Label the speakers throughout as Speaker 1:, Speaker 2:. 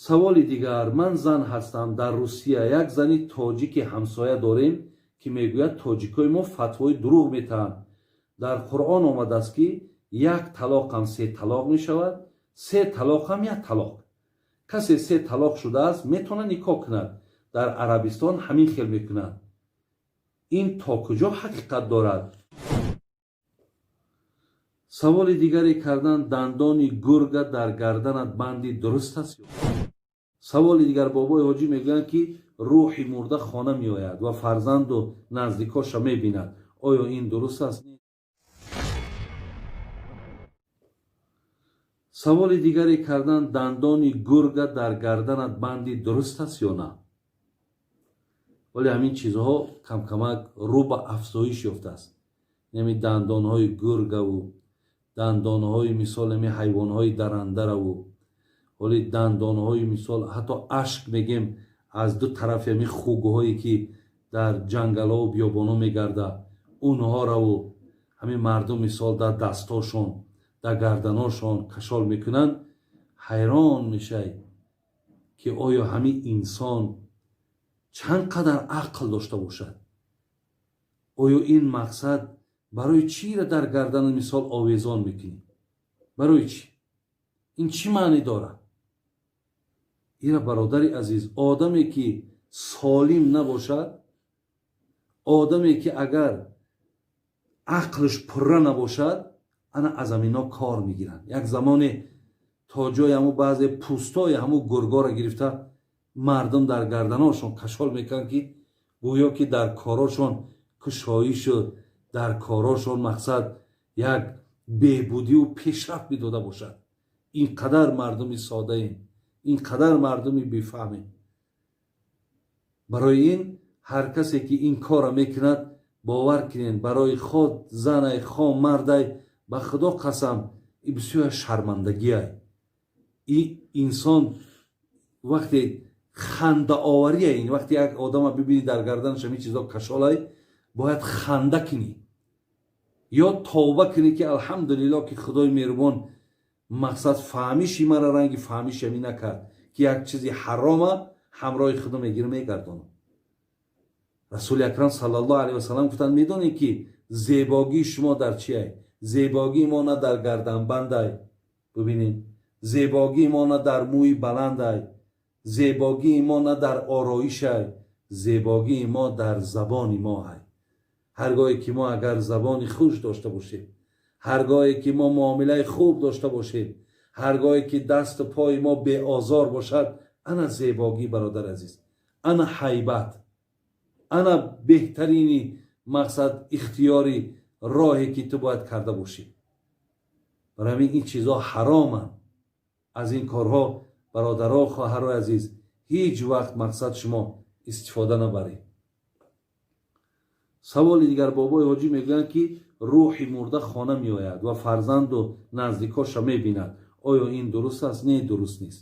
Speaker 1: саволи дигар, ман зан ҳастам. Дар Русия як зани тоҷики ҳамсоя дорем ки мегӯяд тоҷикои мо фатвои дурӯғ метаҳанд. дар Қуръон омадааст ки як талоқам се талоқ мешавад, се талоқам як талоқ. касе се талоқ шудааст метавонад никоҳ кунад. дар Арабистон ҳамин хел мекунад. ин то куҷо ҳақиқат дорад? саволи дигаре кардан, дандони гурга дар гарданат банди дуруст аст? саволи дигар, бобои ҳоҷӣ мегӯянд ки рӯҳи мурда хона меояд ва фарзанду наздикоша мебинад. оё ин дуруст аст? саволи дигаре кардан, дандони гурга дар гарданат банди дуруст аст ё на? вале ҳамин чизҳо камкамак рӯ ба афзоиш ёфтааст. яъне дандонҳои гургаву дандонҳои мисол ҳайвонҳои дарандараву вале дандонҳои мисол ҳатто ашк мегем аз ду тарафи ҳамин хугҳое ки дар ҷангалҳо биёбонҳо мегарда онҳораву ҳамин мардум мисол дар дастҳошон дар гарданҳошон кашол мекунанд. ҳайрон мешай ки оё ҳамин инсон чанд қадар ақл дошта бошад. оё ин мақсад барои чиро дар гардан мисол овезон мекунӣ? барои чӣ? ин чӣ маънӣ дорад? ира бародари азиз, одаме ки солим набошад, одаме ки агар ақлш пурра набошад, ана аз амино кор мегиранд. як замоне то ҷои ҳамун баъзе пӯстои ҳамун гургора гирифта мардум дар гарданошон кашол мекунанд ки гӯё ки дар корошон кушоишу дар корошон мақсад як беҳбудию пешрафт медода бошад. ин қадар мардуми содаем, ин қадар мардуми бефаҳмем. барои ин ҳар касе ки ин кора мекунад, бовар кунед, барои худ занай хо мардай ба худо қасам ин бисёр шармандагиай. ин инсон вақте хандаовария, ин вақте як одама бибинӣ дар гарданаш ҳамин чизо кашолай, бояд ханда кунӣ ё товба кунӣ ки алҳамдулиллоҳ ки худои меҳрубон мақсад фаҳмиши мара ранги фаҳмиши ҳамин накард ки як чизи ҳарома ҳамроҳи худо мегиру мегардонам. расули акрам саллаллоҳу алайҳи васалам гуфтанд, медонед ки зебогии шумо дар чиай? зебогии мо на дар гарданбандай, бубинед, зебогии мо на дар мӯи баландай, зебогии мо на дар ороишай, зебогии мо дар забони моай. ҳар гоҳе ки мо агар забони хуш дошта бошем, ҳар гоҳе ки мо муомилаи хуб дошта бошем, ҳар гоҳе ки дасту пои мо беозор бошад, ана зебогӣ, бародар азиз, ана ҳайбат, ана беҳтарини мақсад ихтиёри роҳе ки ту бояд карда бошӣ. барои ҳамин ин чизҳо ҳароманд. аз ин корҳо бародаро хоҳарои азиз ҳеҷ вақт мақсад шумо истифода набаред. саволи дигар, бобои ҳоҷӣ мегӯянд ки рӯҳи мурда хона меояд ва фарзанду наздикоша мебинад. оё ин дуруст аст? не, дуруст нест.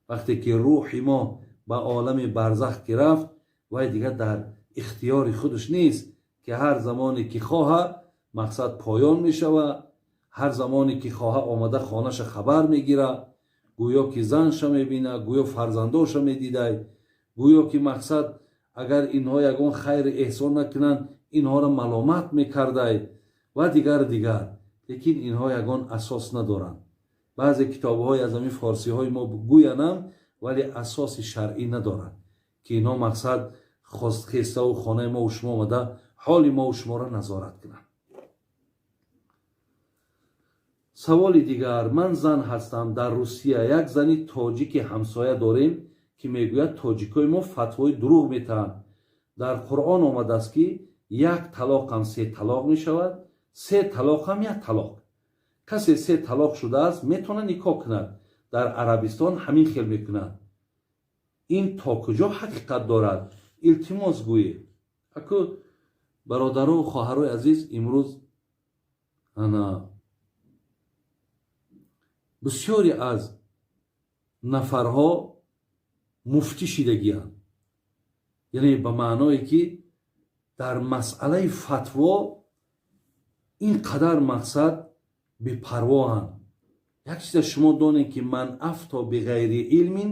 Speaker 1: вақте ки рӯҳи мо ба олами барзах ки рафт, вай дигар дар ихтиёри худаш нест ки ҳар замоне ки хоҳа мақсад поён мешавад, ҳар замоне ки хоҳа омада хонаша хабар мегира, гӯё ки занша мебина, гӯё фарзандоша медидай, гӯё ки мақсад агар инҳо ягон хайри эҳсон накунанд, инҳоро маломат мекардай ва дигар дигар. лекин инҳо ягон асос надоранд. баъзе китобҳои аз ҳамин форсиҳои мо гӯянам, вале асоси шаръӣ надоранд ки инҳо мақсад хостхеставу хонаи мову шумо омада ҳоли мову шуморо назорат кунанд. саволи дигар, ман зан ҳастам. дар Русия як зани тоҷики ҳамсоя дорем ки мегӯяд тоҷикои мо фатвои дурӯғ метаҳанд. дар Қуръон омадааст ки як талоқам се талоқ мешавад, се талоқам як талоқ. касе се талоқ шудааст метавонад никоҳ кунад. дар Арабистон ҳамин хел мекунад. ин то куҷо ҳақиқат дорад? илтимос гӯед. аку бародару хоҳарои азиз, имрӯз ана бисёре аз нафарҳо муфтӣ шидагианд. яъне ба маъное ки дар масъалаи фатво ин қадар мақсад бепарвоҳанд. як чиза шумо донед ки ман афто биғайри илмин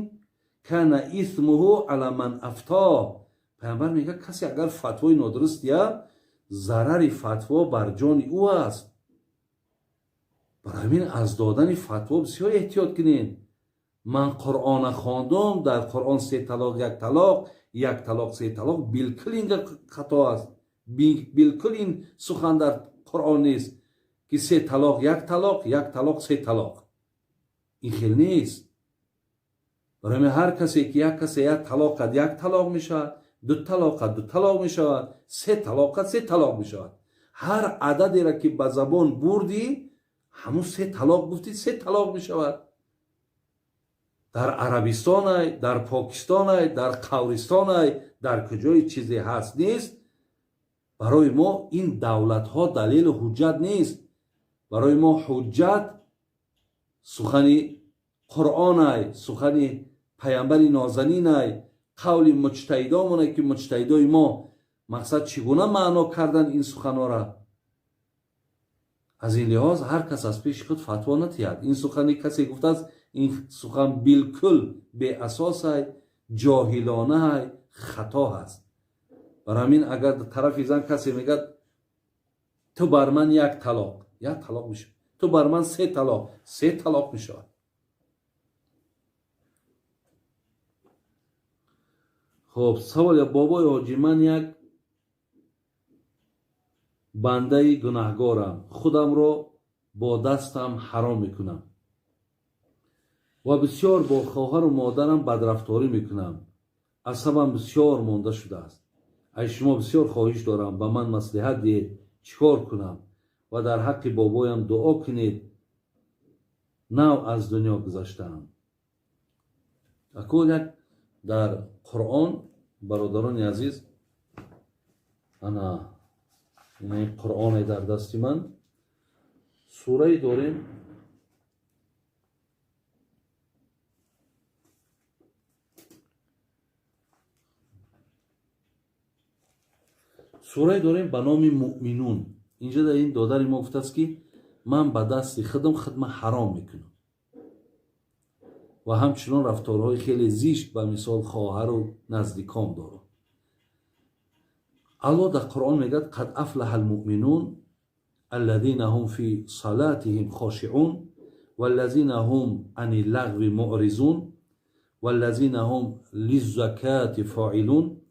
Speaker 1: کان اثمه علی من افتا. پیامبر میگه کسی اگر فتوای نادرست یا ضرر فتوا بر جان او است. برای همین از دادن فتوا بسیار احتیاط کنین. من قرآن خواندم، در قرآن 3 طلاق 1 طلاق، 1 طلاق 3 طلاق، بالکل این خطا است. بالکل این سخن در قرآن نیست که 3 طلاق 1 طلاق، 1 طلاق 3 طلاق. این خیلی نیست. برای همین هر کسی که یک کسی 1 طلاق قد 1 طلاق می شود، 2 طلاق قد 2 طلاق می شود، 3 طلاق قد 3 طلاق می شود. هر عددی را که به زبان بردی همون 3 طلاق گفتی 3 طلاق می شود. در عربستان در پاکستان در قورستان در کجای چیزی هست نیست. برای ما این دولت ها دلیل حجت نیست. برای ما حجت سخن قرآن، سخن پیامبر نازنین، قول مجتهدامون که مجتهدای ما مقصد چگونه معنا کردن این سخن را. از این لحاظ هر کس از پیش خود فتوا نتید. این سخنی کسی گفته است این سخن بالکل بی اساس است، جاهلانه است، خطا است. برای همین اگر طرف زن کسی میگه تو بر من 1 طلاق، 1 طلاق میشه. تو بر من 3 طلاق، 3 طلاق میشه. خب سوال بابای حاجی، من یک بنده گناهگارم، خودم را با دستم حرام میکنم و بسیار با خواهر و مادرم بدرفتاری میکنم. عصبم بسیار مانده شده است. از شما بسیار خواهش دارم به من مصلحت دهید چیکار کنم و در حق بابایم دعا کنید. نو از دنیا گذشتم. اکنون در قرآن برادران عزیز، انا این قرآن در دست من سوره داریم به نام مؤمنون. اینجا در این دادر ما گفته است که من به دست خودم حرام میکنم و همچنان رفتارهای خیلی زشت به مثال خواهر و نزدیکام دارم. الله در قرآن میگه قد افلح المؤمنون الذين هم في صلاتهم خاشعون والذين هم عن اللغو معرضون والذين هم للزكاة فاعلون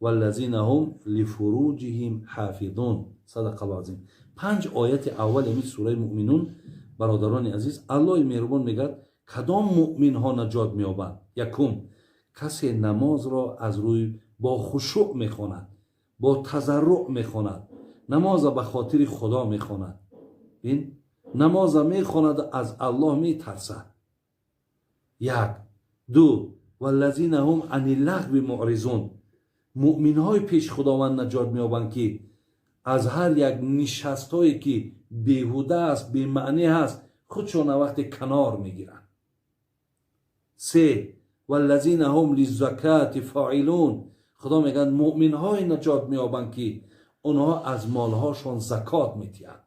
Speaker 1: والذين هم لفروجهم حافظون. صدق الله العظیم. 5 آیت اول این سوره مؤمنون برادران عزیز، الله مهربان میگه کدام مؤمن ها نجات مییابند. یکم، کسی نماز را از روی با خشوع میخواند، با تضرع میخواند، نماز به خاطر خدا میخواند. این نماز میخواند از الله میترسد. 1. 2. والذین هم عن اللغو معرضون. مؤمن های پیش خداوند نجات مییابند که از هر یک نشست هایی که بیهوده است، بی معنی است، خودشون وقت کنار میگیرند. 3. والذین هم للزکات فاعلون. خدا میگن مؤمن های نجات مییابند که اونها از مالهاشون زکات میدهند.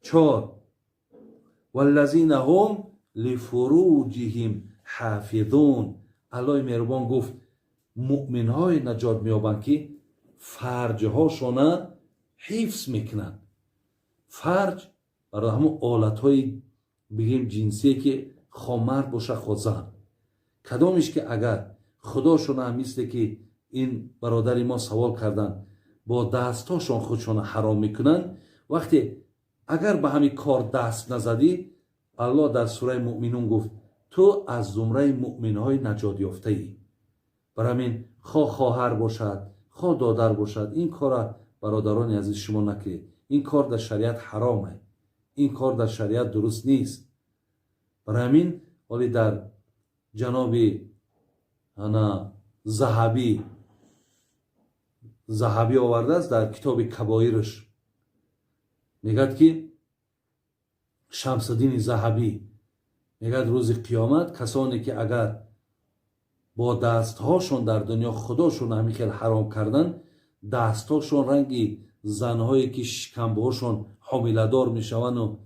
Speaker 1: 4. والذین هم لفروجهم حافظون. الله مهربان گفت مؤمن های نجات مییابند که فرج هاشون حفظ میکنند. فرج برای همون آلت های بگیم جنسی که خواه مرد باشه خواه زن، کدامش که اگر خداشون هم مثل که این برادری ما سوال کردن با دستاشون خودشون حرام میکنن، وقتی اگر به همین کار دست نزدی، الله در سوره مؤمنون گفت تو از زمره مؤمن های نجات یافته ای. برای همین خواه خواهر باشد، خواه دادر باشد، این کار برادران عزیز شما نکنید. این کار در شریعت حرامه. این کار در شریعت درست نیست. برای همین ولی در جناب ذهبی آورده است در کتاب کبایرش، میگد که شمس الدین ذهبی میگد روز قیامت کسانی که اگر با دستهاشون در دنیا خداشون همین خیلی حرام کردن، دستهاشون رنگی زنهایی که شکمبهاشون حامله‌دار میشوند و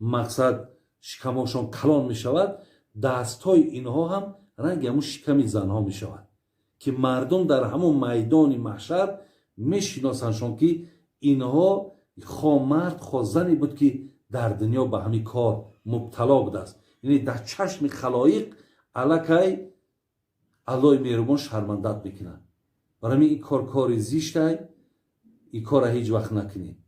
Speaker 1: مقصد شکمهاشون کلان میشود، دستهای اینها هم رنگ همون شکم زنها می شود که مردم در همون میدان محشر می شناسنشان که اینها خواه مرد خواه زنی بود که در دنیا به همین کار مبتلا بوده است. یعنی در چشم خلایق الکی الله مهربان شرمندت میکنن. برای این کار زیسته، این کار هیچ وقت نکنید.